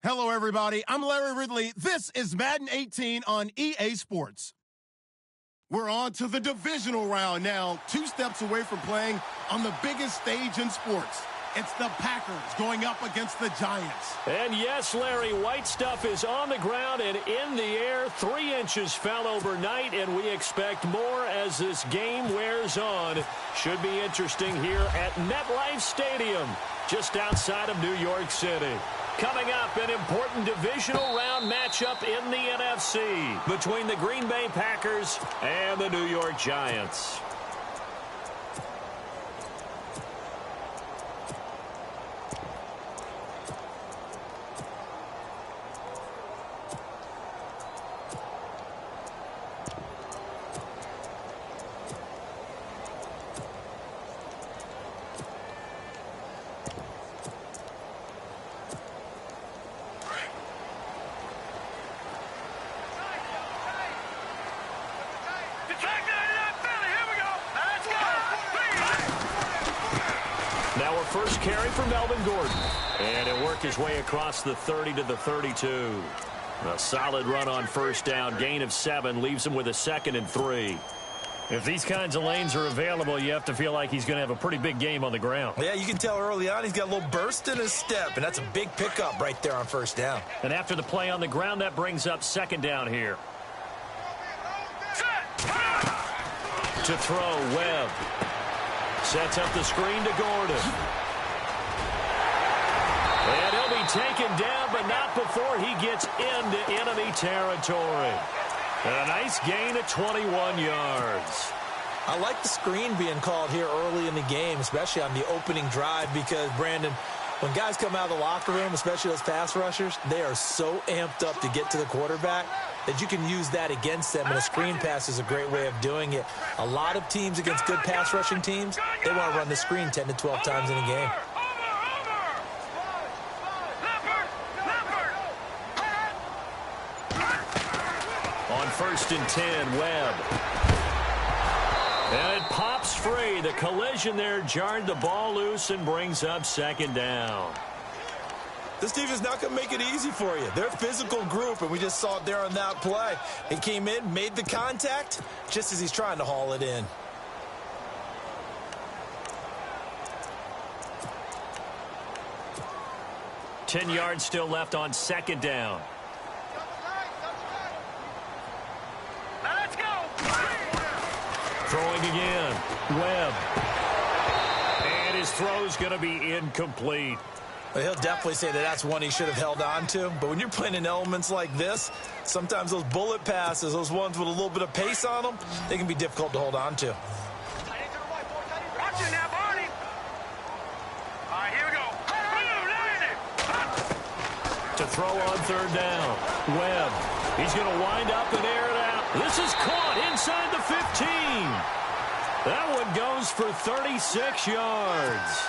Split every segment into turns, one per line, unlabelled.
Hello, everybody. I'm Larry Ridley. This is Madden 18 on EA Sports. We're on to the divisional round now, 2 steps away from playing on the biggest stage in sports. It's the Packers going up against the Giants.
And yes, Larry, white stuff is on the ground and in the air. 3 inches fell overnight, and we expect more as this game wears on. Should be interesting here at MetLife Stadium, just outside of New York City. Coming up, an important divisional round matchup in the NFC between the Green Bay Packers and the New York Giants. Now our first carry for Melvin Gordon. And he'll work his way across the 30 to the 32. A solid run on first down. Gain of 7 leaves him with a 2nd and 3.
If these kinds of lanes are available, you have to feel like he's going to have a pretty big game on the ground.
Yeah, you can tell early on he's got a little burst in his step, and that's a big pickup right there on first down.
And after the play on the ground, that brings up 2nd down here. To throw, Webb. Sets up the screen to Gordon. And he'll be taken down, but not before he gets into enemy territory. And a nice gain of 21 yards.
I like the screen being called here early in the game, especially on the opening drive, because, Brandon, when guys come out of the locker room, especially those pass rushers, they are so amped up to get to the quarterback that you can use that against them, and a screen pass is a great way of doing it. A lot of teams against good pass rushing teams, they want to run the screen 10 to 12 times in a game.
On 1st and 10, Webb. And it pops free. The collision there jarred the ball loose and brings up 2nd down.
This team is not going to make it easy for you. They're a physical group, and we just saw it there on that play. He came in, made the contact, just as he's trying to haul it in.
Ten yards still left on 2nd down.
Let's go.
Throwing again. Webb. And his throw's going to be incomplete.
But he'll definitely say that that's one he should have held on to. But when you're playing in elements like this, sometimes those bullet passes, those ones with a little bit of pace on them, they can be difficult to hold on to.
Watch it now, Barney. All right, here we go.
To throw on 3rd down. Webb. He's going to wind up and air it out. This is caught inside the 15. That one goes for 36 yards.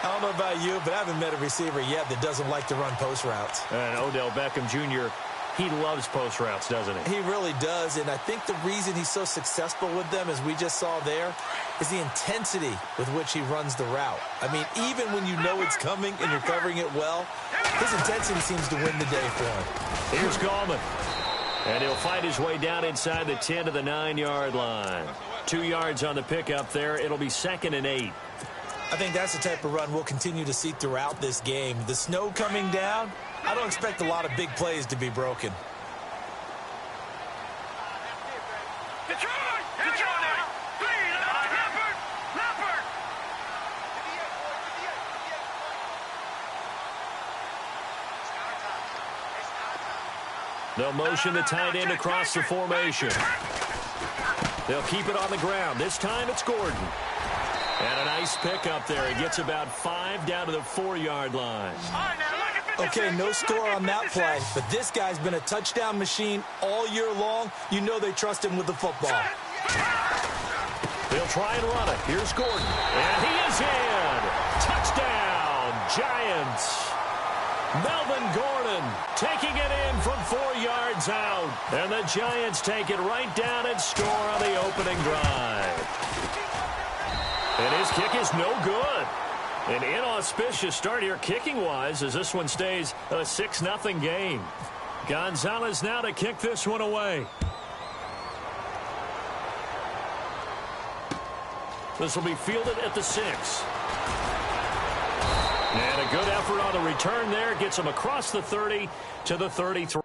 I don't know about you, but I haven't met a receiver yet that doesn't like to run post routes.
And Odell Beckham Jr., he loves post routes, doesn't he?
He really does, and I think the reason he's so successful with them, as we just saw there, is the intensity with which he runs the route. I mean, even when you know it's coming and you're covering it well, his intensity seems to win the day for him.
Here's Gallman. And he'll fight his way down inside the 10 to the 9-yard line. 2 yards on the pickup there. It'll be 2nd and 8.
I think that's the type of run we'll continue to see throughout this game. The snow coming down, I don't expect a lot of big plays to be broken.
They'll motion the tight end across the formation. They'll keep it on the ground. This time it's Gordon. And a nice pickup there. He gets about 5 down to the 4-yard line.
Okay, no score on that play, but this guy's been a touchdown machine all year long. You know they trust him with the football.
They'll try and run it. Here's Gordon. And he is in. Touchdown, Giants. Melvin Gordon taking it in from 4 yards out. And the Giants take it right down and score on the opening drive. And his kick is no good.
An inauspicious start here kicking-wise as this one stays a 6-0 game. Gonzalez now to kick this one away. This will be fielded at the 6. And a good effort on the return there. Gets him across the 30 to the 33.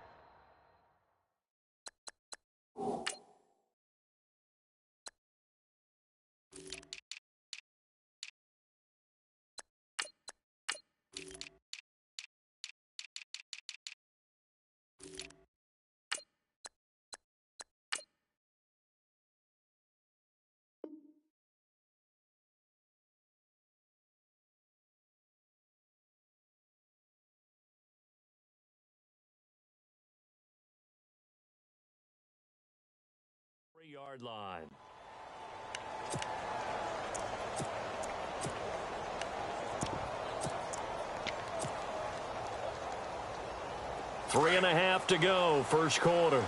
Yard line. Three and a half to go, first quarter.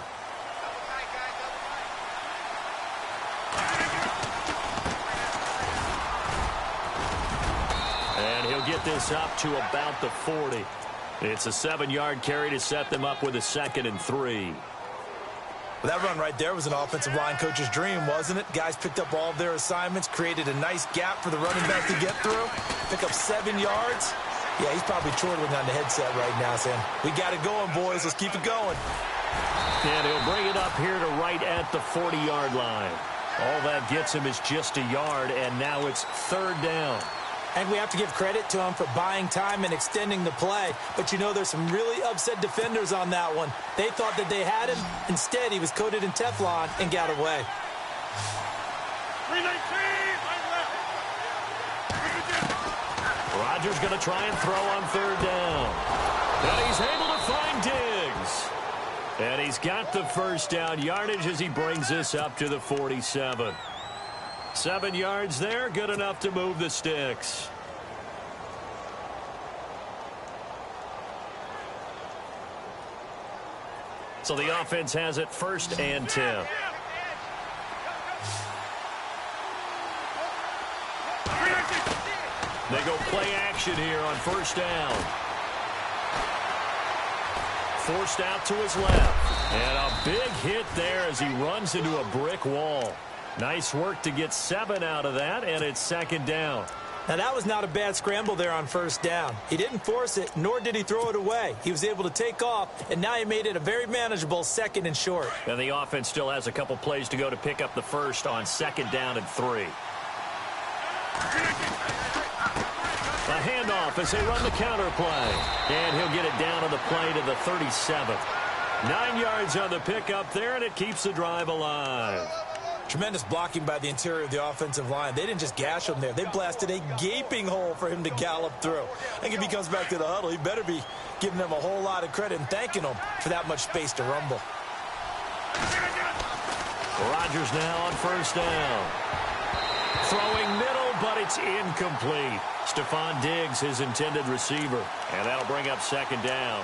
And he'll get this up to about the 40. It's a 7-yard carry to set them up with a 2nd and 3.
Well, that run right there was an offensive line coach's dream, wasn't it? Guys picked up all of their assignments, created a nice gap for the running back to get through, pick up 7 yards. Yeah, he's probably chortling on the headset right now saying, we got it going, boys. Let's keep it going.
And he'll bring it up here to right at the 40-yard line. All that gets him is just a yard, and now it's 3rd down.
And we have to give credit to him for buying time and extending the play. But, you know, there's some really upset defenders on that one. They thought that they had him. Instead, he was coated in Teflon and got away.
Rodgers going to try and throw on 3rd down. And he's able to find Diggs. And he's got the first down yardage as he brings this up to the 47. 7 yards there, good enough to move the sticks. So the offense has it 1st and 10. They go play action here on 1st down. Forced out to his left. And a big hit there as he runs into a brick wall. Nice work to get 7 out of that, and it's 2nd down.
Now, that was not a bad scramble there on 1st down. He didn't force it, nor did he throw it away. He was able to take off, and now he made it a very manageable 2nd and short.
And the offense still has a couple plays to go to pick up the first on 2nd down and 3. A handoff as they run the counter play. And he'll get it down on the play to the 37. 9 yards on the pickup there, and it keeps the drive alive.
Tremendous blocking by the interior of the offensive line. They didn't just gash him there. They blasted a gaping hole for him to gallop through. I think if he comes back to the huddle, he better be giving them a whole lot of credit and thanking them for that much space to rumble.
Rodgers now on 1st down. Throwing middle, but it's incomplete. Stephon Diggs, his intended receiver. And that'll bring up 2nd down.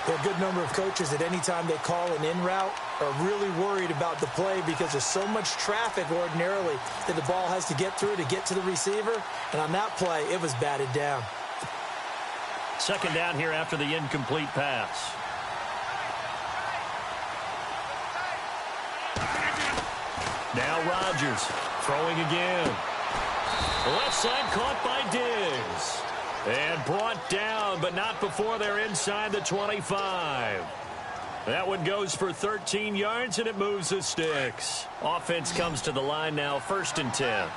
There are a good number of coaches at any time they call an in route are really worried about the play because there's so much traffic ordinarily that the ball has to get through to get to the receiver. And on that play, it was batted down.
2nd down here after the incomplete pass. Now Rodgers throwing again. Left side caught by Diggs. And brought down, but not before they're inside the 25. That one goes for 13 yards, and it moves the sticks. Offense comes to the line now, 1st and 10.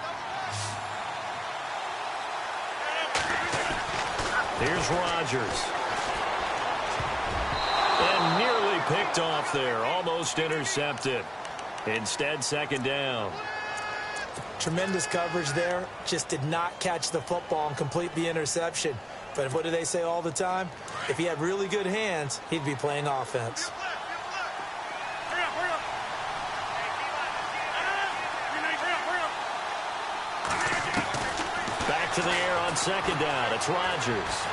Here's Rodgers. And nearly picked off there, almost intercepted. Instead, 2nd down.
Tremendous coverage there. Just did not catch the football and complete the interception. But what do they say all the time? If he had really good hands, he'd be playing offense.
Back to the air on 2nd down. It's Rodgers.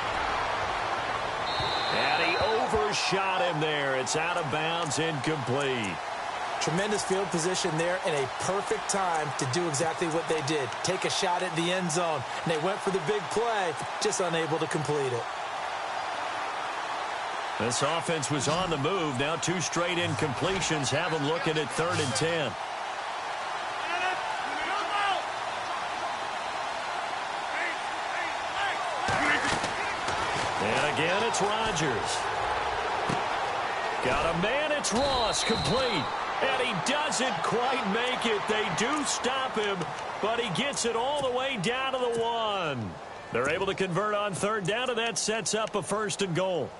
And he overshot him there. It's out of bounds, incomplete.
Tremendous field position there and a perfect time to do exactly what they did. Take a shot at the end zone. And they went for the big play, just unable to complete it.
This offense was on the move. Now 2 straight incompletions have them looking at 3rd and 10. And again, it's Rodgers. Got a man, it's Ross, complete. And he doesn't quite make it. They do stop him, but he gets it all the way down to the 1. They're able to convert on 3rd down, and that sets up a 1st and goal.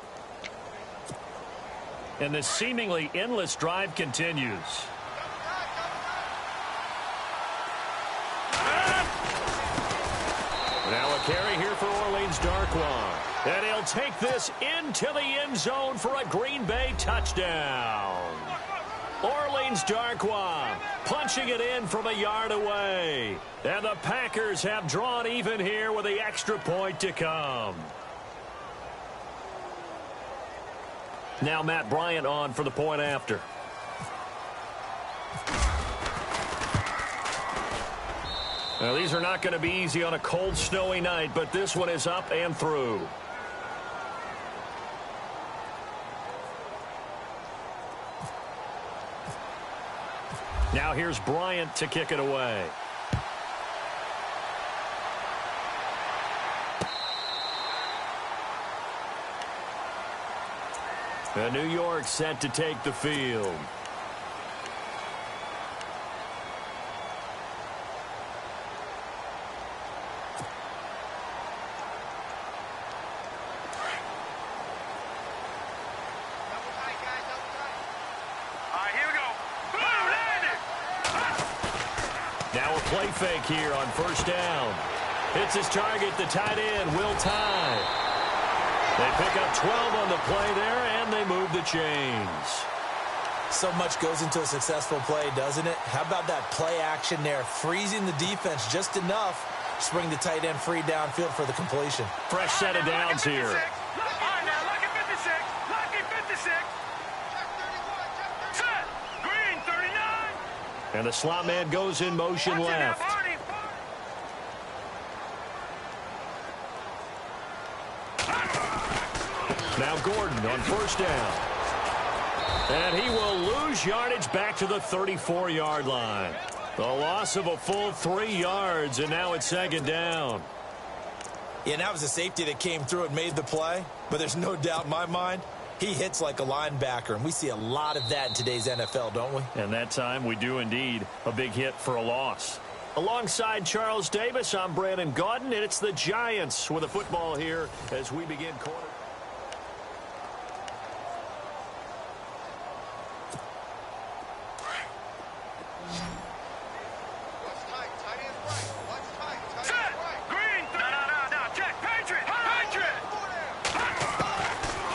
And the seemingly endless drive continues. Now a carry here for Orleans Darkwa. And he'll take this into the end zone for a Green Bay touchdown. Orleans Darkwa punching it in from a yard away. And the Packers have drawn even here with the extra point to come. Now Matt Bryant on for the point after. Now these are not going to be easy on a cold, snowy night, but this one is up and through. Now here's Bryant to kick it away. And New York set to take the field. Now a play fake here on 1st down. Hits his target, the tight end, Will Tye. They pick up 12 on the play there, and they move the chains.
So much goes into a successful play, doesn't it? How about that play action there, freezing the defense just enough to bring the tight end free downfield for the completion.
Fresh set of downs here.
All right, now, lucky 56. Lucky 56. Set. Green, 39.
And the slot man goes in motion left. Now Gordon on 1st down. And he will lose yardage back to the 34-yard line. The loss of a full 3 yards, and now it's 2nd down.
Yeah, and that was a safety that came through and made the play. But there's no doubt in my mind, he hits like a linebacker. And we see a lot of that in today's NFL, don't we?
And that time we do indeed. A big hit for a loss. Alongside Charles Davis, I'm Brandon Gaudin, and it's the Giants with a football here as we begin quarter.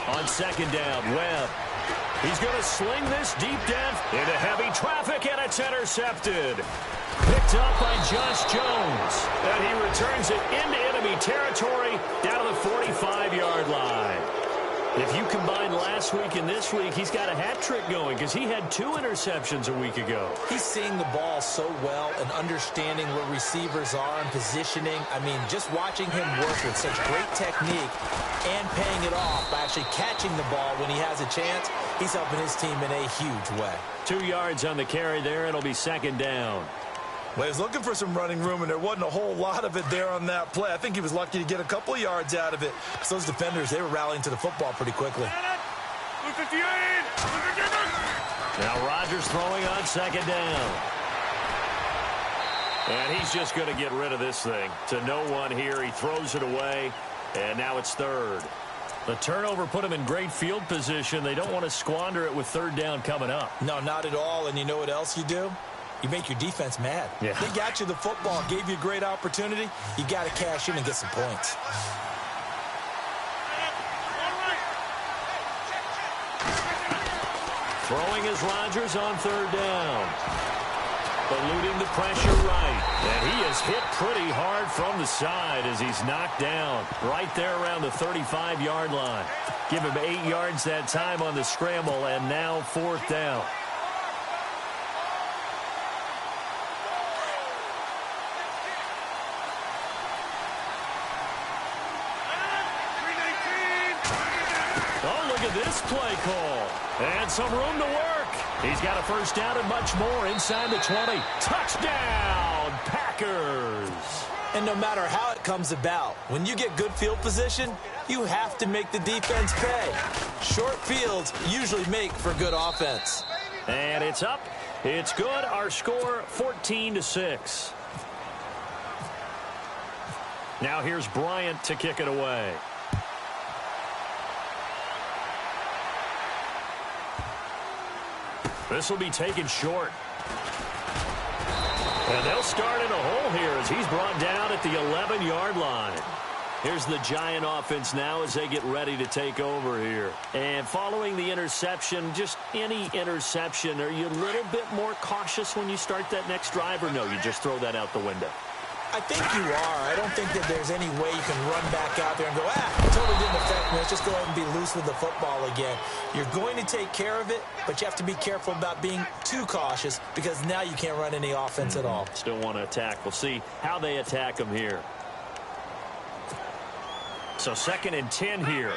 On 2nd down, Webb. He's going to sling this deep down into heavy traffic, and it's intercepted. Picked up by Josh Jones. And he returns it into enemy territory down to the 45-yard line. If you combine last week and this week, he's got a hat trick going because he had 2 interceptions a week ago.
He's seeing the ball so well and understanding where receivers are and positioning. I mean, just watching him work with such great technique and paying it off by actually catching the ball when he has a chance, he's helping his team in a huge way.
2 yards on the carry there. It'll be 2nd down.
Well, he was looking for some running room, and there wasn't a whole lot of it there on that play. I think he was lucky to get a couple of yards out of it. Because those defenders, they were rallying to the football pretty quickly.
Now Rodgers throwing on 2nd down. And he's just going to get rid of this thing. To no one here. He throws it away, and now it's 3rd. The turnover put him in great field position. They don't want to squander it with 3rd down coming up.
No, not at all. And you know what else you do? You make your defense mad.
Yeah.
They got you the football, gave you a great opportunity. You got to cash in and get some points.
Throwing is Rodgers on 3rd down. Eluding the pressure right. And he is hit pretty hard from the side as he's knocked down right there around the 35-yard line. Give him 8 yards that time on the scramble, and now 4th down. at this play call. And some room to work. He's got a first down and much more inside the 20. Touchdown, Packers.
And no matter how it comes about, when you get good field position, you have to make the defense pay. Short fields usually make for good offense.
And it's up. It's good. Our score, 14-6. Now here's Bryant to kick it away. This will be taken short. And they'll start in a hole here as he's brought down at the 11-yard line. Here's the Giant offense now as they get ready to take over here. And following the interception, just any interception, are you a little bit more cautious when you start that next drive, or no, you just throw that out the window?
I think you are. I don't think that there's any way you can run back out there and go, it totally didn't affect me. Let's just go ahead and be loose with the football again. You're going to take care of it, but you have to be careful about being too cautious because now you can't run any offense at all.
Still want to attack. We'll see how they attack them here. So 2nd and 10 here.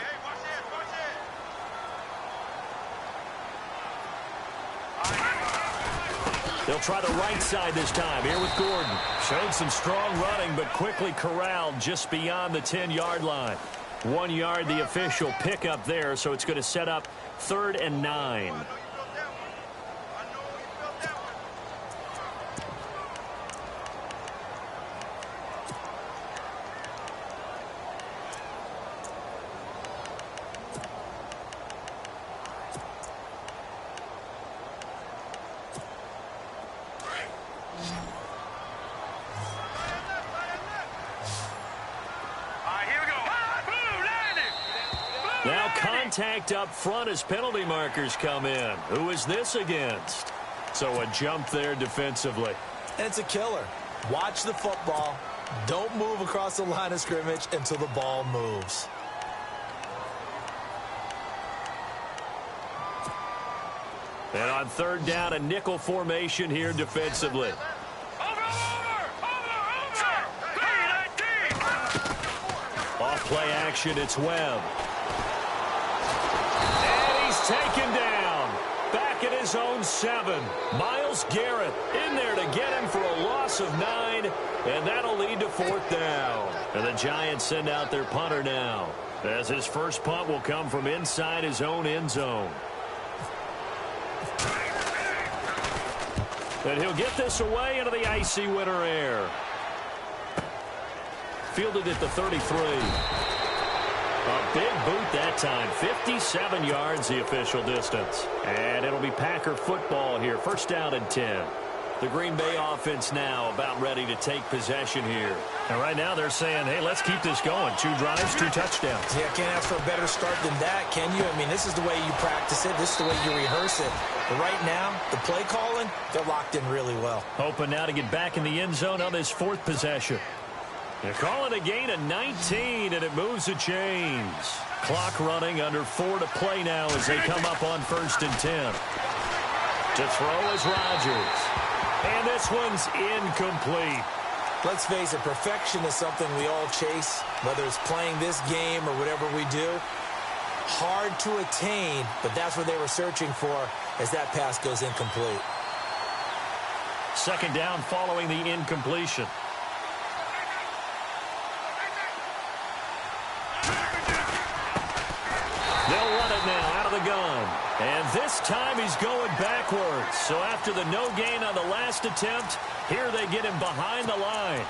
They'll try the right side this time here with Gordon. Showed some strong running, but quickly corralled just beyond the 10-yard line. 1 yard, the official pickup there, so it's going to set up 3rd and 9. Now contact up front as penalty markers come in. Who is this against? So a jump there defensively.
And it's a killer. Watch the football. Don't move across the line of scrimmage until the ball moves.
And on 3rd down, a nickel formation here defensively. Off play action, it's Webb. Taken down, back at his own 7. Myles Garrett in there to get him for a loss of 9, and that'll lead to 4th down. And the Giants send out their punter now, as his first punt will come from inside his own end zone. And he'll get this away into the icy winter air. Fielded at the 33. A big boot that time. 57 yards the official distance. And it'll be Packer football here. 1st down and 10. The Green Bay offense now about ready to take possession here. And right now they're saying, hey, let's keep this going. 2 drives, 2 touchdowns.
Yeah, can't ask for a better start than that, can you? I mean, this is the way you practice it. This is the way you rehearse it. But right now, the play calling, they're locked in really well.
Hoping now to get back in the end zone on this 4th possession. They're calling a gain of 19, and it moves the chains. Clock running, under 4 to play now as they come up on 1st and 10. To throw is Rodgers. And this one's incomplete.
Let's face it, perfection is something we all chase, whether it's playing this game or whatever we do. Hard to attain, but that's what they were searching for as that pass goes incomplete.
2nd down following the incompletion. They'll run it now out of the gun. And this time he's going backwards. So after the no gain on the last attempt, here they get him behind the line.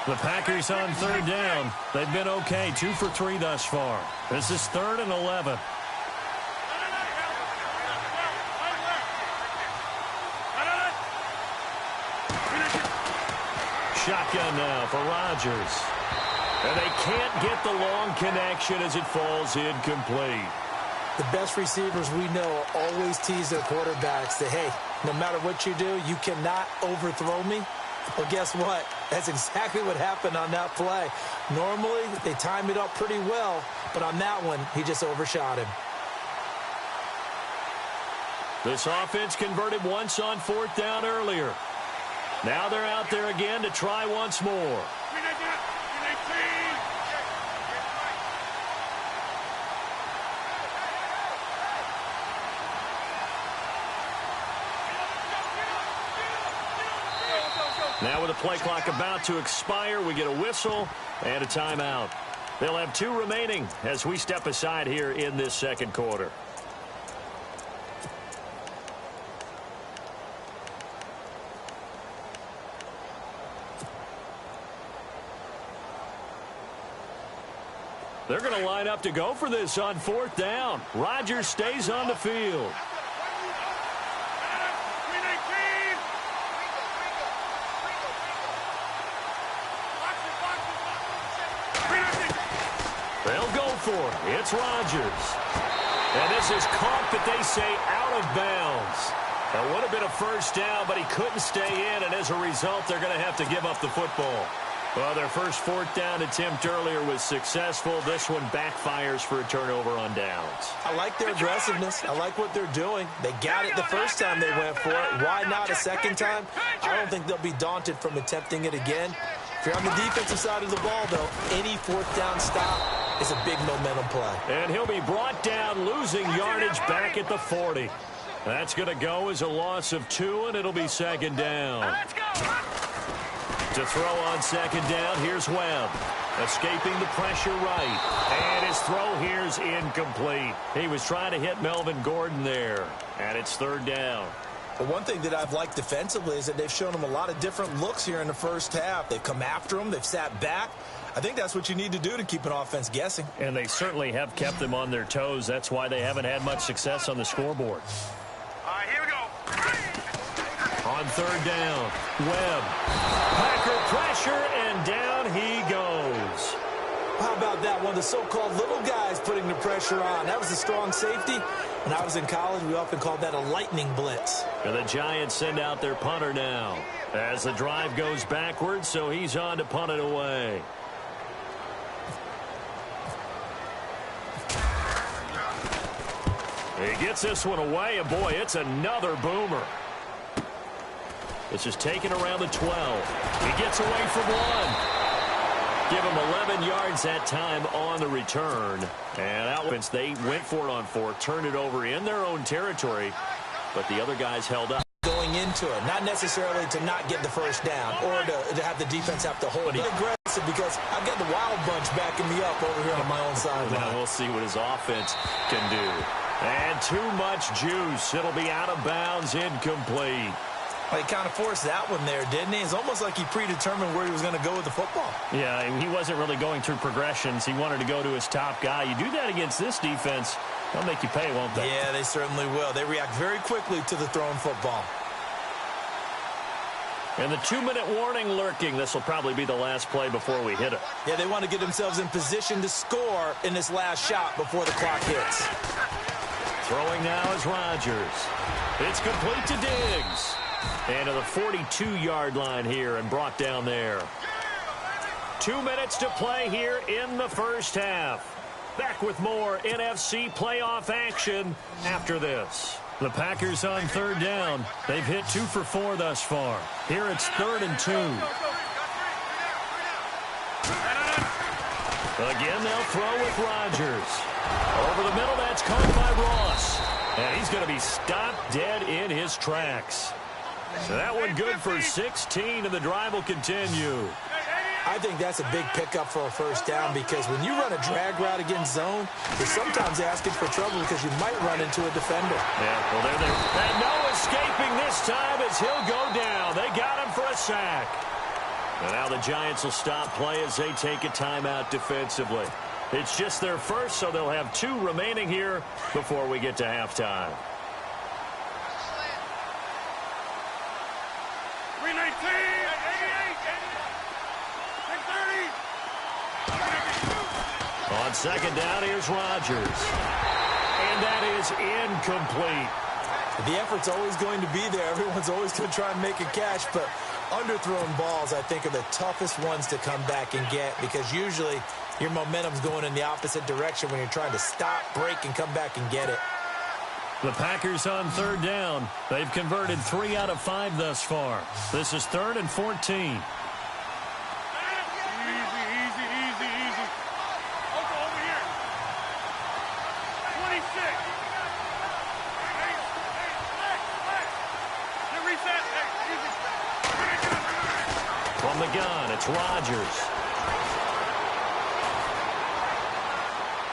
The Packers on 3rd down. They've been okay, 2 for 3 thus far. This is 3rd and 11. Shotgun now for Rodgers. And they can't get the long connection as it falls incomplete.
The best receivers we know always tease their quarterbacks that, hey, no matter what you do, you cannot overthrow me. Well, guess what? That's exactly what happened on that play. Normally, they time it up pretty well, but on that one, he just overshot him.
This offense converted once on 4th down earlier. Now they're out there again to try once more. Now with the play clock about to expire, we get a whistle and a timeout. They'll have 2 remaining as we step aside here in this second quarter. They're going to line up to go for this on 4th down. Rodgers stays on the field. They'll go for it. It's Rodgers. And this is caught, but they say out of bounds. That would have been a first down, but he couldn't stay in, and as a result, they're going to have to give up the football. Well, their first 4th down attempt earlier was successful. This one backfires for a turnover on downs.
I like their aggressiveness. I like what they're doing. They got it the first time they went for it. Why not a second time? I don't think they'll be daunted from attempting it again. If you're on the defensive side of the ball, though, any 4th down stop is a big momentum play.
And he'll be brought down, losing yardage back at the 40. That's going to go as a loss of 2, and it'll be 2nd down. To throw on 2nd down, here's Webb. Escaping the pressure right. And his throw here's incomplete. He was trying to hit Melvin Gordon there. And it's 3rd down.
But one thing that I've liked defensively is that they've shown him a lot of different looks here in the first half. They've come after him. They've sat back. I think that's what you need to do to keep an offense guessing.
And they certainly have kept them on their toes. That's why they haven't had much success on the scoreboard.
All right, here we go.
On 3rd down, Webb. Packer pressure, and down he goes.
How about that? One of the so-called little guys putting the pressure on. That was a strong safety. When I was in college, we often called that a lightning blitz.
And the Giants send out their punter now as the drive goes backwards, so he's on to punt it away. He gets this one away, and boy, it's another boomer. This is taken around the 12. He gets away from 1. Give him 11 yards that time on the return. And out once they went for it on 4, turned it over in their own territory, but the other guys held up.
Going into it, not necessarily to not get the first down or to have the defense have to hold it. Aggressive because I've got the wild bunch backing me up over here on my own sideline.
Now we'll see what his offense can do. And too much juice. It'll be out of bounds, incomplete.
Well, he kind of forced that one there, didn't he? It's almost like he predetermined where he was going to go with the football.
Yeah, he wasn't really going through progressions. He wanted to go to his top guy. You do that against this defense, they'll make you pay, won't they?
Yeah, they certainly will. They react very quickly to the thrown football.
And the 2-minute warning lurking. This will probably be the last play before we hit it.
Yeah, they want to get themselves in position to score in this last shot before the clock hits.
Throwing now is Rodgers. It's complete to Diggs. And to the 42-yard line here and brought down there. 2 minutes to play here in the first half. Back with more NFC playoff action after this. The Packers on 3rd down. They've hit 2 for 4 thus far. Here it's 3rd and 2. Again, they'll throw with Rodgers. Over the middle, that's caught by Ross. And he's going to be stopped dead in his tracks. So that one good for 16, and the drive will continue.
I think that's a big pickup for a first down because when you run a drag route against zone, you're sometimes asking for trouble because you might run into a defender.
Yeah, well, they're there. And no escaping this time as he'll go down. They got him for a sack. And now the Giants will stop play as they take a timeout defensively. It's just their first, so they'll have 2 remaining here before we get to halftime.
319, 88, 630.
On 2nd down, here's Rodgers. And that is incomplete.
The effort's always going to be there. Everyone's always going to try and make a catch, but underthrown balls, I think, are the toughest ones to come back and get because usually your momentum's going in the opposite direction when you're trying to stop, break, and come back and get it.
The Packers on 3rd down. They've converted 3 out of 5 thus far. This is 3rd and 14.
Easy, easy, easy.
It's Rodgers.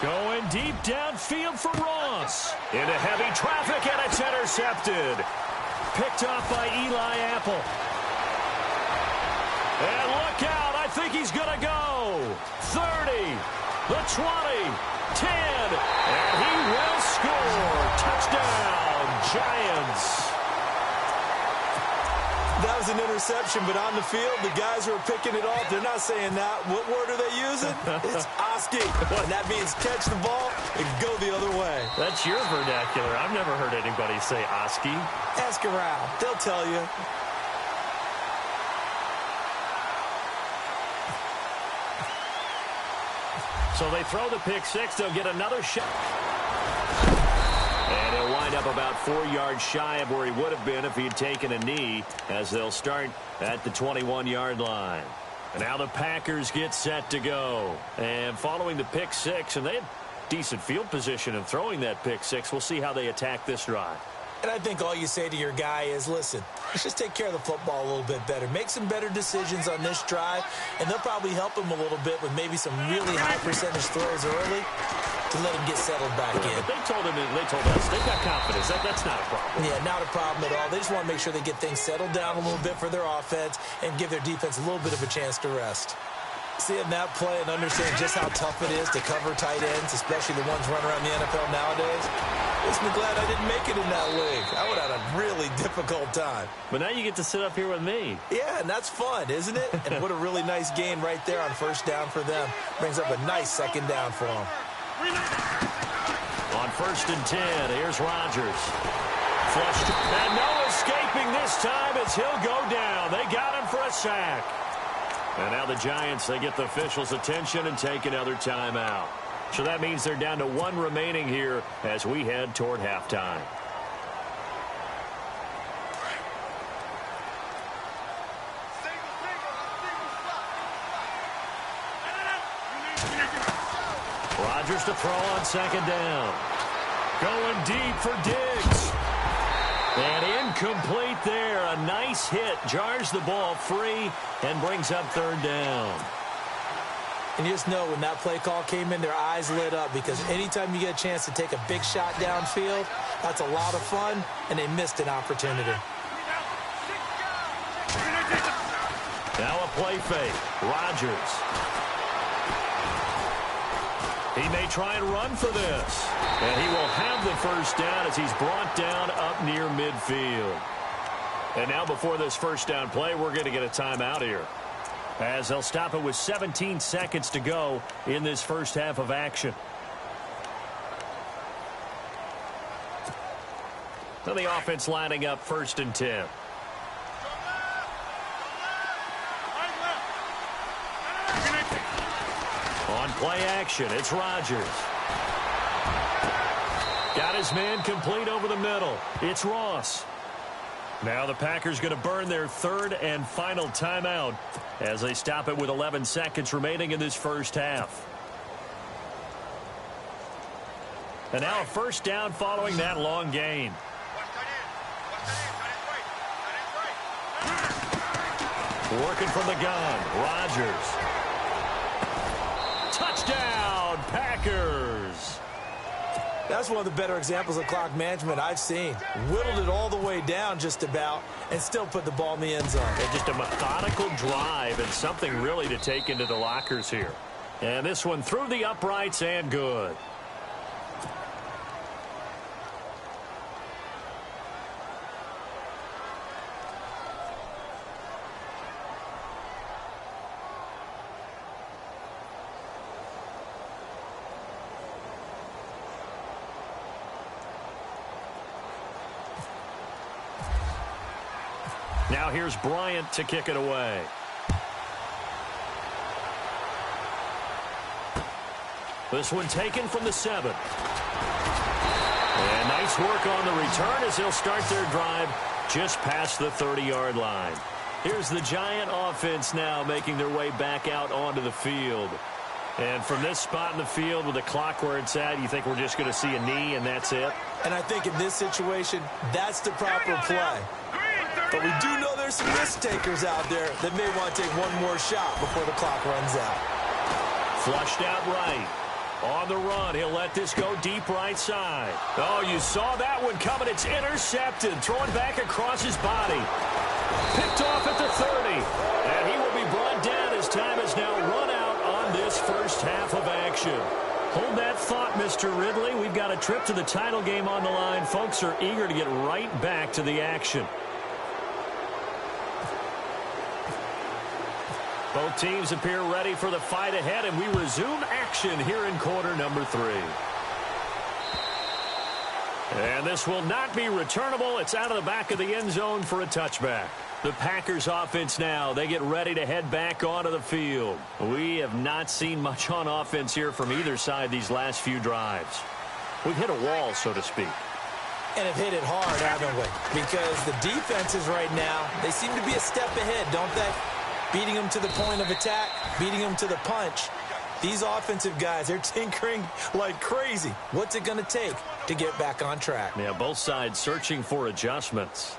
Going deep downfield for Ross. Into heavy traffic, and it's intercepted. Picked off by Eli Apple. And look out. I think he's going to go. 30, the 20, 10, and he will score. Touchdown, Giants.
That was an interception, but on the field, the guys who are picking it off, they're not saying that. What word are they using? It's Oski. And that means catch the ball and go the other way.
That's your vernacular. I've never heard anybody say Oski.
Ask around. They'll tell you.
So they throw the pick six. They'll get another shot. And he'll wind up about 4 yards shy of where he would have been if he had taken a knee, as they'll start at the 21-yard line. And now the Packers get set to go. And following the pick six, and they had decent field position in throwing that pick six. We'll see how they attack this drive.
And I think all you say to your guy is, listen, let's just take care of the football a little bit better. Make some better decisions on this drive, and they'll probably help him a little bit with maybe some really high percentage throws early to let him get settled back in.
But they told us they've got confidence. That's not a problem.
Yeah, not a problem at all. They just want to make sure they get things settled down a little bit for their offense and give their defense a little bit of a chance to rest. Seeing that play and understanding just how tough it is to cover tight ends, especially the ones running around the NFL nowadays, makes me glad I didn't make it in that league. I would have had a really difficult time.
But now you get to sit up here with me.
Yeah, and that's fun, isn't it? And what a really nice gain right there on first down for them. Brings up a nice second down for them.
On 1st and 10, here's Rodgers. Flushed, and no escaping this time as he'll go down. They got him for a sack. And now the Giants, they get the officials' attention and take another timeout. So that means they're down to 1 remaining here as we head toward halftime. Rodgers to throw on 2nd down. Going deep for Diggs. And incomplete there. A nice hit. Jars the ball free and brings up 3rd down.
And you just know when that play call came in, their eyes lit up, because anytime you get a chance to take a big shot downfield, that's a lot of fun, and they missed an opportunity.
Now a play fake. Rodgers. He may try and run for this. And he will have the first down as he's brought down up near midfield. And now before this first down play, we're going to get a timeout here, as they'll stop it with 17 seconds to go in this first half of action. So the offense lining up 1st and 10. On play action, it's Rodgers. Got his man complete over the middle. It's Ross. Now the Packers going to burn their 3rd and final timeout as they stop it with 11 seconds remaining in this first half. And now a first down following that long gain. Working from the gun, Rodgers. Touchdown, Packers.
That's one of the better examples of clock management I've seen. Whittled it all the way down just about and still put the ball in the end zone.
And just a methodical drive and something really to take into the lockers here. And this one through the uprights and good. Now here's Bryant to kick it away. This one taken from the 7. And nice work on the return as they'll start their drive just past the 30-yard line. Here's the Giant offense now making their way back out onto the field. And from this spot in the field with the clock where it's at, you think we're just going to see a knee and that's it?
And I think in this situation, that's the proper play. But we do know there's some risk takers out there that may want to take one more shot before the clock runs out.
Flushed out right. On the run, he'll let this go deep right side. Oh, you saw that one coming. It's intercepted. Throwing back across his body. Picked off at the 30. And he will be brought down as time has now run out on this first half of action. Hold that thought, Mr. Ridley. We've got a trip to the title game on the line. Folks are eager to get right back to the action. Both teams appear ready for the fight ahead, and we resume action here in quarter number 3. And this will not be returnable. It's out of the back of the end zone for a touchback. The Packers offense now, they get ready to head back onto the field. We have not seen much on offense here from either side these last few drives. We've hit a wall, so to speak.
And have hit it hard, haven't we? Because the defenses right now, they seem to be a step ahead, don't they? Beating them to the point of attack, beating them to the punch. These offensive guys, they're tinkering like crazy. What's it going to take to get back on track?
Yeah, both sides searching for adjustments.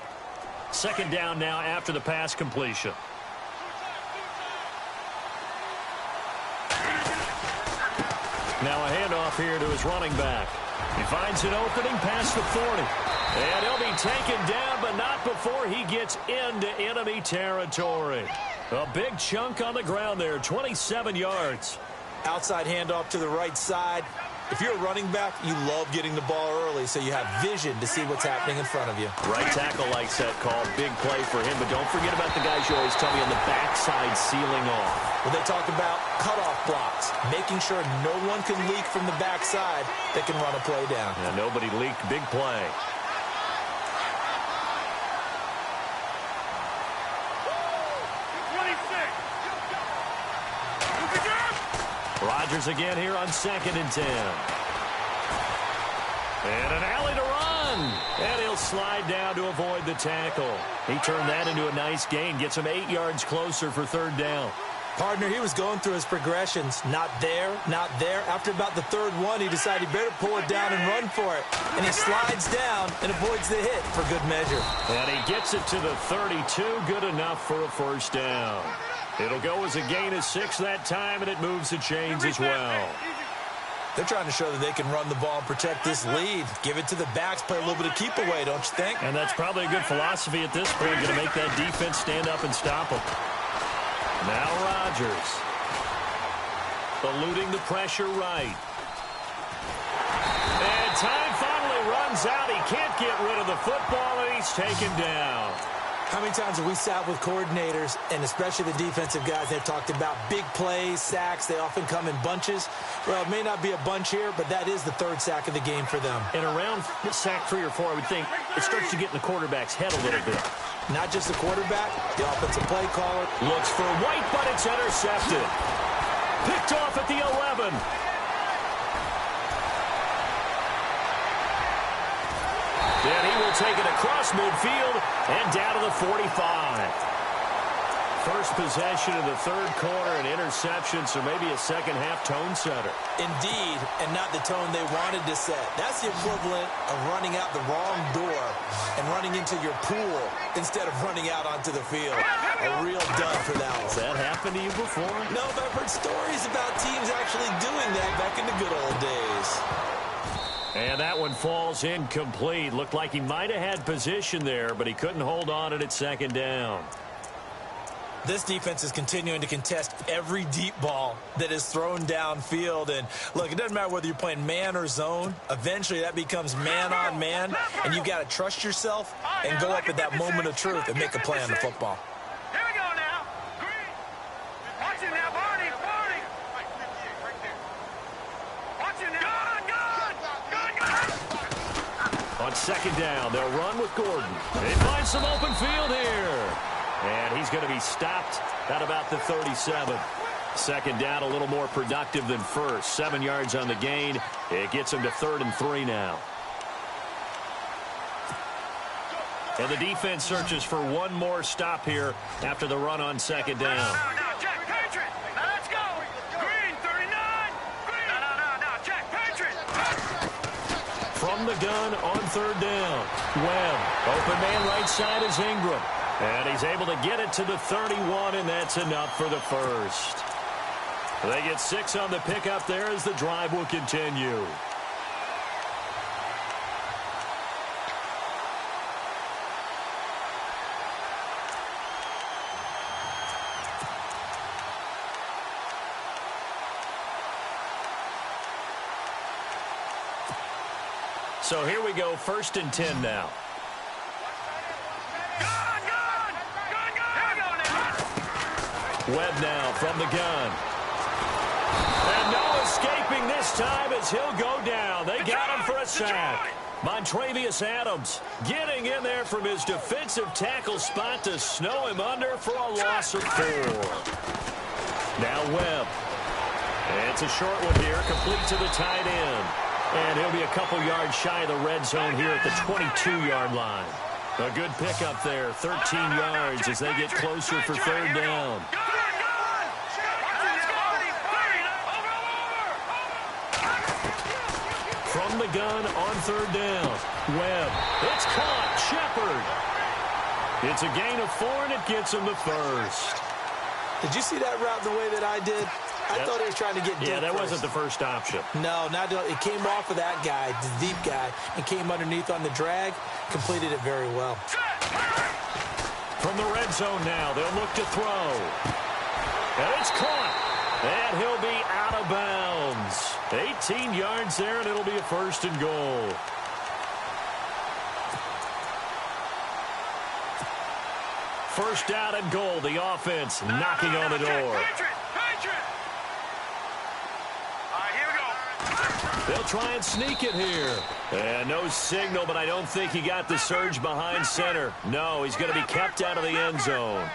Second down now after the pass completion. Now a handoff here to his running back. He finds an opening past the 40. And he'll be taken down, but not before he gets into enemy territory. A big chunk on the ground there, 27 yards.
Outside handoff to the right side. If you're a running back, you love getting the ball early so you have vision to see what's happening in front of you.
Right tackle likes that call. Big play for him, but don't forget about the guys you always tell me on the backside sealing off.
Well, they talk about cutoff blocks, making sure no one can leak from the backside that can run a play down.
Yeah, nobody leaked. Big play. Rodgers again here on 2nd and 10. And an alley to run. And he'll slide down to avoid the tackle. He turned that into a nice gain. Gets him 8 yards closer for 3rd down.
Partner, he was going through his progressions. Not there, not there. After about the 3rd one, he decided he better pull it down and run for it. And he slides down and avoids the hit for good measure.
And he gets it to the 32. Good enough for a 1st down. It'll go as a gain of 6 that time, and it moves the chains as well.
They're trying to show that they can run the ball and protect this lead. Give it to the backs, play a little bit of keep away, don't you think?
And that's probably a good philosophy at this point, going to make that defense stand up and stop them. Now Rodgers. Eluding the pressure right. And time finally runs out. He can't get rid of the football, and he's taken down.
How many times have we sat with coordinators, and especially the defensive guys, they've talked about big plays, sacks. They often come in bunches. Well, it may not be a bunch here, but that is the 3rd sack of the game for them.
And around sack 3 or 4, I would think it starts to get in the quarterback's head a little bit.
Not just the quarterback, the offensive play caller.
Looks for White, but it's intercepted. Picked off at the 11. And he will take it across midfield and down to the 45. First possession of the 3rd quarter, an interception, so maybe a second-half tone setter.
Indeed, and not the tone they wanted to set. That's the equivalent of running out the wrong door and running into your pool instead of running out onto the field. A real dud for that one.
Has that happened to you before?
No, but I've heard stories about teams actually doing that back in the good old days.
And that one falls incomplete. Looked like he might have had position there, but he couldn't hold on it at 2nd down.
This defense is continuing to contest every deep ball that is thrown downfield. And, look, it doesn't matter whether you're playing man or zone. Eventually, that becomes man-on-man, and you've got to trust yourself and go up at that moment of truth and make a play on the football.
Here we go now. Green. Watch it now, Barney. Barney. Right there. Watch it now. Good.
On 2nd down, they'll run with Gordon. They find some open field here. And he's going to be stopped at about the 37. 2nd down, a little more productive than 1st. 7 yards on the gain. It gets him to 3rd and 3 now. And the defense searches for one more stop here after the run on 2nd down.
Now, Jack Patriot. Now, let's go. Green, 39. Green. Now, Jack Patriot.
From the gun on 3rd down. Webb. Open man right side is Ingram. And he's able to get it to the 31, and that's enough for the first. They get 6 on the pickup there as the drive will continue. So here we go, 1st and 10 now. Webb now from the gun. And no escaping this time as he'll go down. They got him for a sack. Montravius Adams getting in there from his defensive tackle spot to snow him under for a loss of 4. Now Webb. It's a short one here, complete to the tight end. And he'll be a couple yards shy of the red zone here at the 22-yard line. A good pickup there, 13 yards as they get closer for 3rd down. From the gun on 3rd down. Webb. It's caught. Shepard. It's a gain of 4, and it gets him the first.
Did you see that route the way that I did? I thought he was trying to get deep.
Yeah, that
first.
wasn't the first option.
No, it came off of that guy, the deep guy, and came underneath on the drag. Completed it very well.
From the red zone now, they'll look to throw. And it's caught. And he'll be out of bounds. 18 yards there, and it'll be a 1st and goal. First down and goal. The offense knocking on the door. They'll try and sneak it here. And no signal, but I don't think he got the surge behind center. No, he's going to be kept out of the end zone.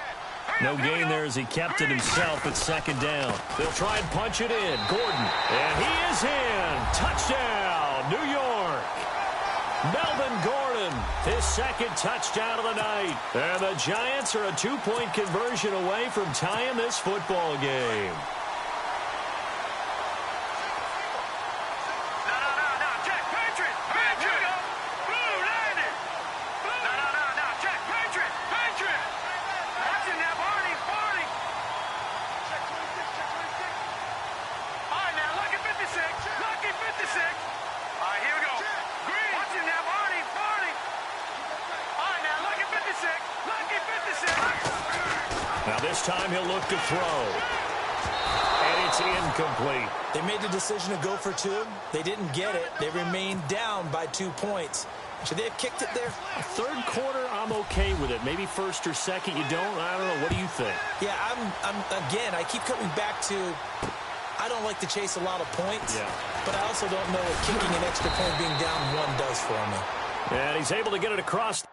No gain there as he kept it himself at 2nd down. They'll try and punch it in. Gordon. And he is in. Touchdown, New York. Melvin Gordon, his 2nd touchdown of the night. And the Giants are a 2-point conversion away from tying this football game. Now this time he'll look to throw. And it's incomplete.
They made the decision to go for 2. They didn't get it. They remained down by 2 points. Should they have kicked it there?
3rd quarter, I'm okay with it. Maybe 1st or 2nd, you don't? I don't know. What do you think?
Yeah, again, I keep coming back to I don't like to chase a lot of points, but I also don't know what kicking an extra point being down 1 does for me.
And he's able to get it across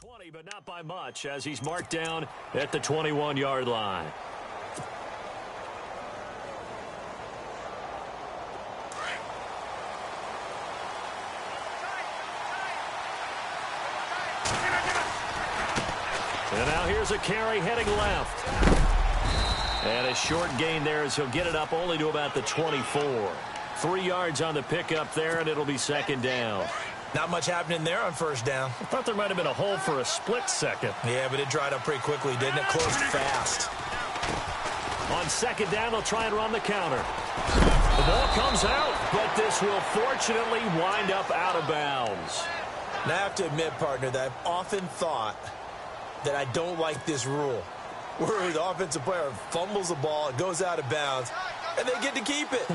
20, but not by much, as he's marked down at the 21-yard line. And now here's a carry heading left. And a short gain there as he'll get it up only to about the 24. 3 yards on the pickup there, and it'll be second down.
Not much happening there on first down.
I thought there might have been a hole for a split second.
Yeah, but it dried up pretty quickly, didn't it? Closed fast.
On second down, they'll try and run the counter. The ball comes out, but this will fortunately wind up out of bounds.
Now, I have to admit, partner, that I've often thought that I don't like this rule, where the offensive player fumbles the ball, it goes out of bounds, and they get to keep it.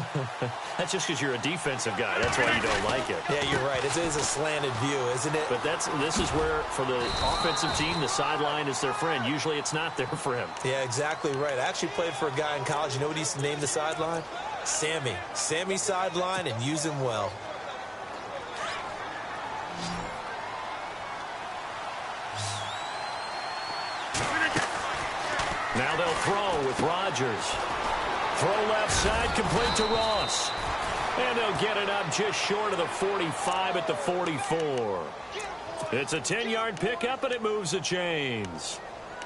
That's just because you're a defensive guy. That's why you don't like it.
Yeah, you're right. It is a slanted view, isn't it?
But this is where, for the offensive team, the sideline is their friend. Usually it's not there for him.
Yeah, exactly right. I actually played for a guy in college. You know what he used to name the sideline? Sammy. Sammy sideline, and use him well.
Now they'll throw with Rodgers. Throw left side, complete to Ross. And they'll get it up just short of the 45 at the 44. It's a 10-yard pickup, and it moves the chains.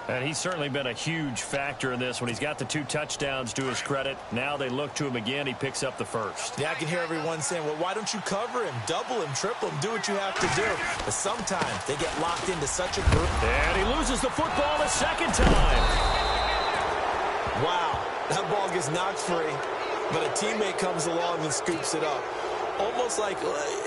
And he's certainly been a huge factor in this when he's got the 2 touchdowns to his credit. Now they look to him again. He picks up the first.
Yeah, I can hear everyone saying, well, why don't you cover him, double him, triple him, do what you have to do. But sometimes they get locked into such a group.
And he loses the football the second time.
Wow, that ball gets knocked free, but a teammate comes along and scoops it up.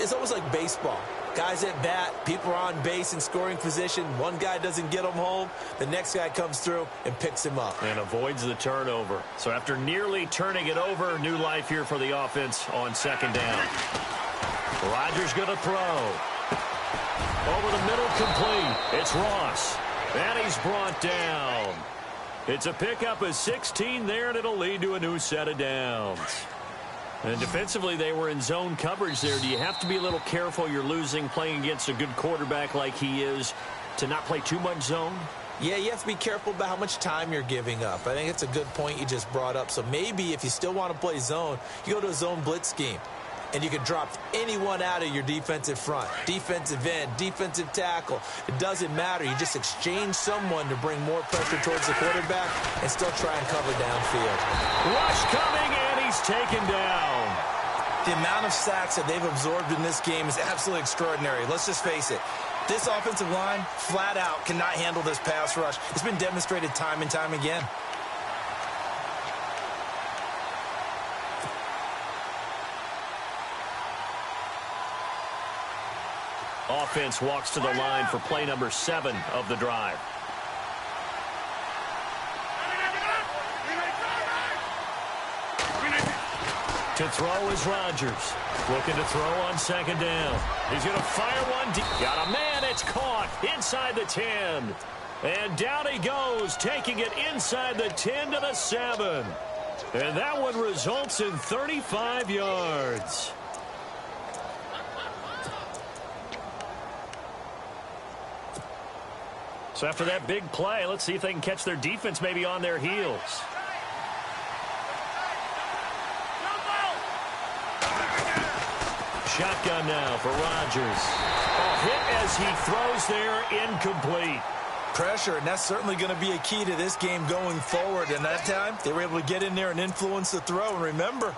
It's almost like baseball. Guys at bat, people are on base in scoring position. One guy doesn't get him home. The next guy comes through and picks him up.
And avoids the turnover. So after nearly turning it over, new life here for the offense on second down. Rodgers going to throw. Over the middle, complete. It's Ross. And he's brought down. It's a pickup of 16 there, and it'll lead to a new set of downs. And defensively, they were in zone coverage there. Do you have to be a little careful you're losing playing against a good quarterback like he is to not play too much zone?
Yeah, you have to be careful about how much time you're giving up. I think it's a good point you just brought up. So maybe if you still want to play zone, you go to a zone blitz scheme. And you can drop anyone out of your defensive front, defensive end, defensive tackle. It doesn't matter. You just exchange someone to bring more pressure towards the quarterback and still try and cover downfield.
Rush coming, and he's taken down.
The amount of sacks that they've absorbed in this game is absolutely extraordinary. Let's just face it. This offensive line, flat out, cannot handle this pass rush. It's been demonstrated time and time again.
Offense walks to the line for play number 7 of the drive. To throw is Rodgers. Looking to throw on second down. He's going to fire one deep. Got a man. It's caught inside the 10. And down he goes, taking it inside the 10 to the 7. And that one results in 35 yards. So after that big play, let's see if they can catch their defense maybe on their heels. Shotgun now for Rodgers. A hit as he throws there, incomplete.
Pressure, and that's certainly going to be a key to this game going forward. And that time, they were able to get in there and influence the throw. And remember,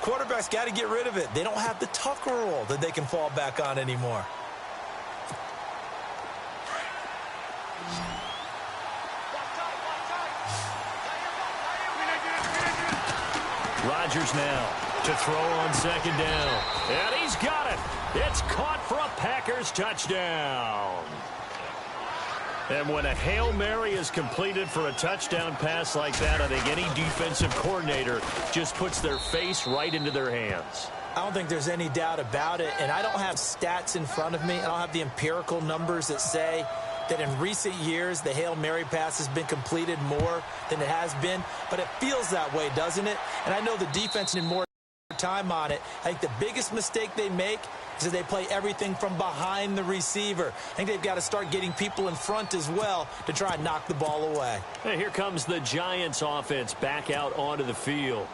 quarterbacks got to get rid of it. They don't have the Tucker rule that they can fall back on anymore.
Rodgers now to throw on second down. And he's got it. It's caught for a Packers touchdown. And when a Hail Mary is completed for a touchdown pass like that, I think any defensive coordinator just puts their face right into their hands.
I don't think there's any doubt about it. And I don't have stats in front of me. I don't have the empirical numbers that say that in recent years the Hail Mary pass has been completed more than it has been. But it feels that way, doesn't it? And I know the defense in more time on it. I think the biggest mistake they make is that they play everything from behind the receiver. I think they've got to start getting people in front as well to try and knock the ball away.
Hey, here comes the Giants offense back out onto the field.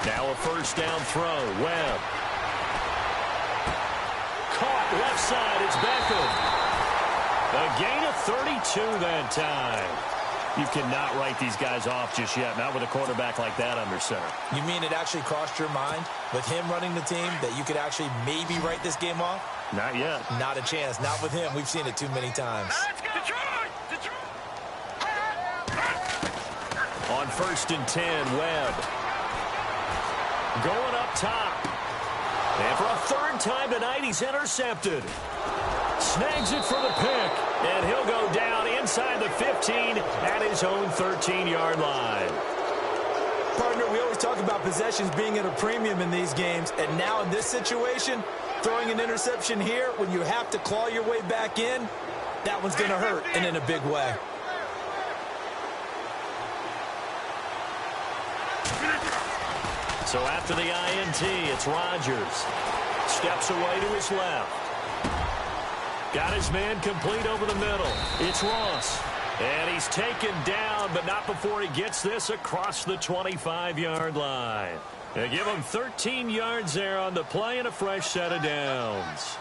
Now a first down throw. Webb. Caught left side. It's Beckham. A gain of 32 that time. You cannot write these guys off just yet. Not with a quarterback like that under center.
You mean it actually crossed your mind with him running the team that you could actually maybe write this game off?
Not yet.
Not a chance. Not with him. We've seen it too many times.
On 1st and 10, Webb. Going up top. And for a third time tonight, he's intercepted. Snags it for the pick. And he'll go down inside the 15 at his own 13-yard line.
Partner, we always talk about possessions being at a premium in these games. And now in this situation, throwing an interception here when you have to claw your way back in, that one's going to hurt, and in a big way.
So after the INT, it's Rodgers. Steps away to his left. Got his man complete over the middle. It's Ross. And he's taken down, but not before he gets this across the 25-yard line. They give him 13 yards there on the play and a fresh set of downs.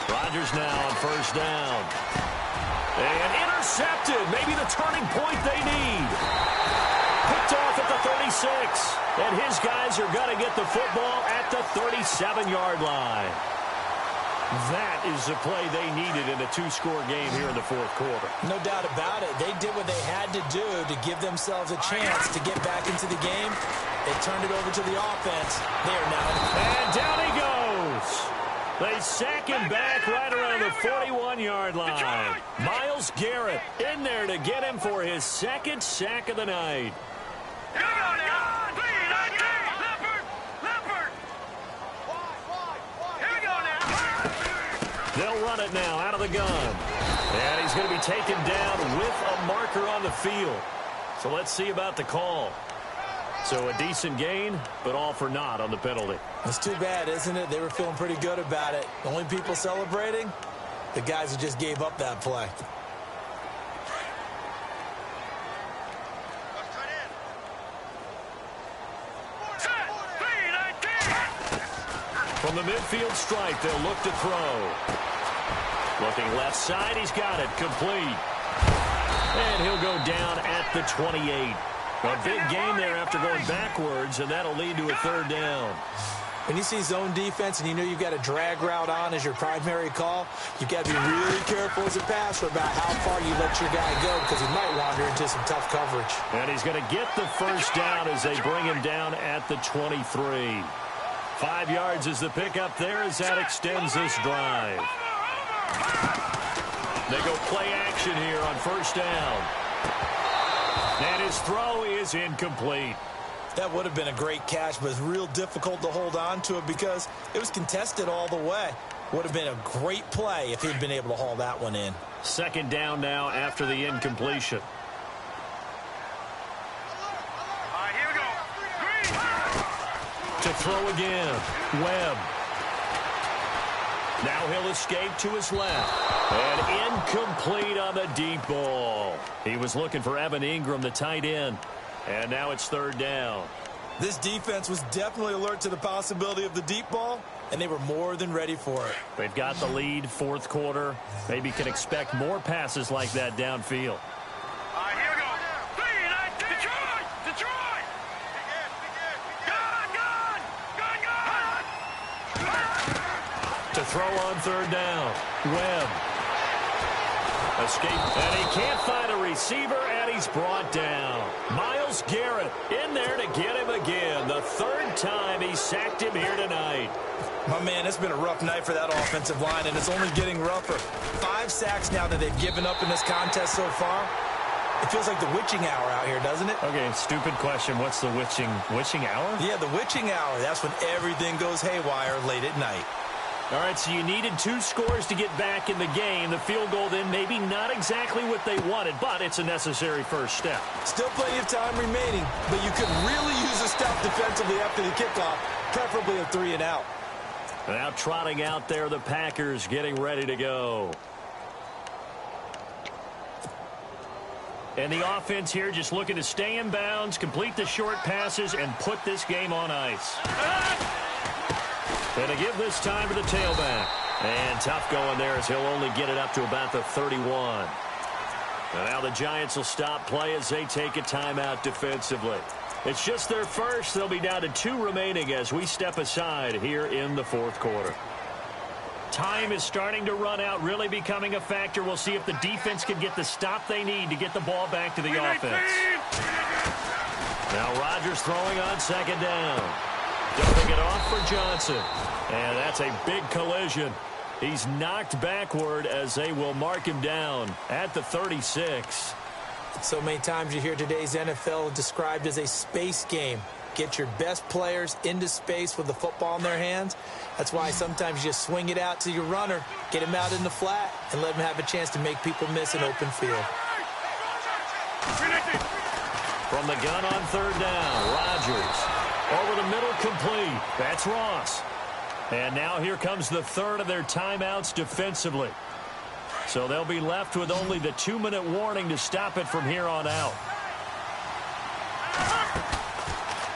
Rodgers now on first down. And intercepted. Maybe the turning point they need. Picked off at the 36. And his guys are going to get the football at the 37-yard line. That is the play they needed in a two-score game here in the fourth quarter.
No doubt about it. They did what they had to do to give themselves a chance to get back into the game. They turned it over to the offense. They are now.
And down he goes. They sack him back right around the 41-yard line. Myles Garrett in there to get him for his second sack of the night. They'll run it now out of the gun. And he's going to be taken down with a marker on the field. So let's see about the call. So a decent gain, but all for naught on the penalty.
It's too bad, isn't it? They were feeling pretty good about it. The only people celebrating, the guys who just gave up that play.
From the midfield stripe, they'll look to throw. Looking left side, he's got it, complete. And he'll go down at the 28. A big gain there after going backwards, and that'll lead to a third down.
When you see zone defense and you know you've got a drag route on as your primary call, you've got to be really careful as a passer about how far you let your guy go because he might wander into some tough coverage.
And he's going to get the first down as they bring him down at the 23. 5 yards is the pickup there as that extends this drive. They go play action here on first down. And his throw is incomplete.
That would have been a great catch, but it's real difficult to hold on to it because it was contested all the way. Would have been a great play if he'd been able to haul that one in.
Second down now after the incompletion.
Here we go.
To throw again. Webb. Now he'll escape to his left. And incomplete on the deep ball. He was looking for Evan Ingram, the tight end. And now it's third down.
This defense was definitely alert to the possibility of the deep ball, and they were more than ready for it.
They've got the lead, fourth quarter. Maybe can expect more passes like that downfield.
Here we go. Detroit! Gun!
To throw on third down. Webb. Escape, and he can't find a receiver, and he's brought down. Myles Garrett in there to get him again. The third time he sacked him here tonight.
My man, it's been a rough night for that offensive line, and it's only getting rougher. 5 sacks now that they've given up in this contest so far. It feels like the witching hour out here, doesn't it?
Okay, stupid question. What's the witching hour?
Yeah, the witching hour. That's when everything goes haywire late at night.
All right, so you needed 2 scores to get back in the game. The field goal then maybe not exactly what they wanted, but it's a necessary first step.
Still plenty of time remaining, but you could really use a stop defensively after the kickoff, preferably a 3-and-out.
Now trotting out there, the Packers getting ready to go. And the offense here just looking to stay in bounds, complete the short passes, and put this game on ice. And to give this time to the tailback. And tough going there as he'll only get it up to about the 31. And now the Giants will stop play as they take a timeout defensively. It's just their first. They'll be down to 2 remaining as we step aside here in the fourth quarter. Time is starting to run out, really becoming a factor. We'll see if the defense can get the stop they need to get the ball back to the offense. Now Rodgers throwing on second down. Dumping it off for Johnson. And that's a big collision. He's knocked backward as they will mark him down at the 36.
So many times you hear today's NFL described as a space game. Get your best players into space with the football in their hands. That's why sometimes you just swing it out to your runner, get him out in the flat, and let him have a chance to make people miss an open field.
From the gun on third down, Rodgers. Over the middle, complete. That's Ross. And now here comes the third of their timeouts defensively. So they'll be left with only the 2-minute warning to stop it from here on out.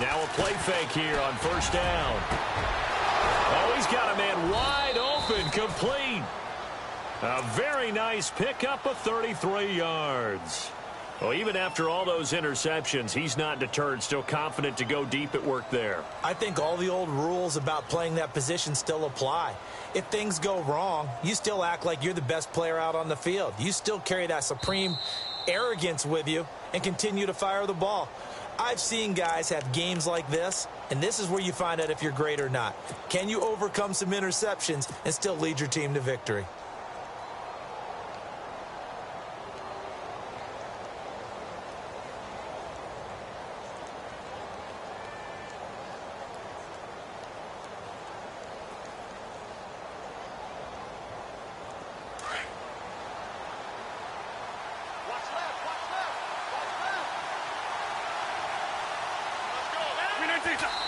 Now a play fake here on first down. Oh, he's got a man wide open, complete. A very nice pickup of 33 yards. Well, even after all those interceptions, he's not deterred, still confident to go deep at work there.
I think all the old rules about playing that position still apply. If things go wrong, you still act like you're the best player out on the field. You still carry that supreme arrogance with you and continue to fire the ball. I've seen guys have games like this, and this is where you find out if you're great or not. Can you overcome some interceptions and still lead your team to victory?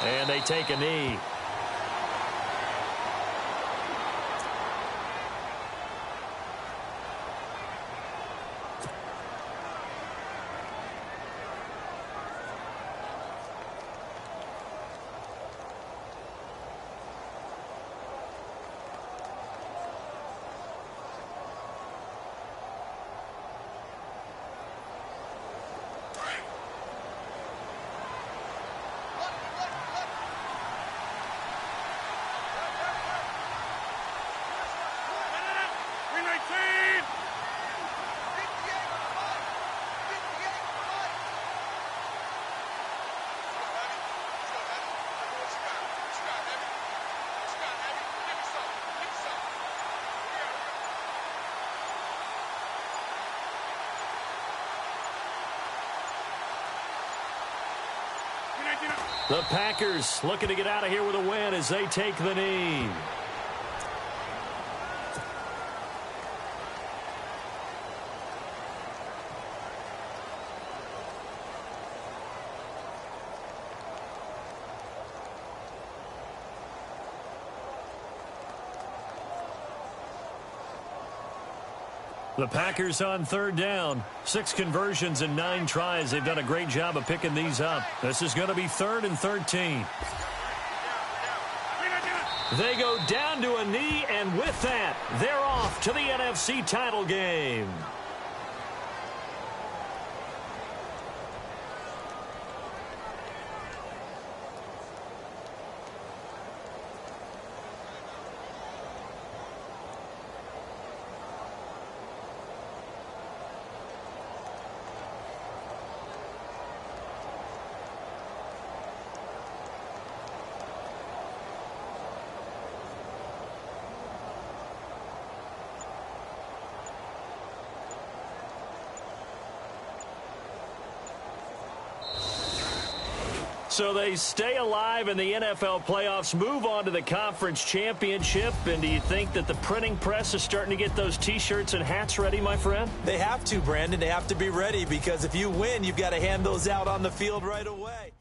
And they take a knee. The Packers looking to get out of here with a win as they take the knee. The Packers on third down. 6 conversions and 9 tries. They've done a great job of picking these up. This is going to be 3rd and 13. They go down to a knee, and with that, they're off to the NFC title game. So they stay alive in the NFL playoffs, move on to the conference championship. And do you think that the printing press is starting to get those T-shirts and hats ready, my friend?
They have to, Brandon. They have to be ready because if you win, you've got to hand those out on the field right away.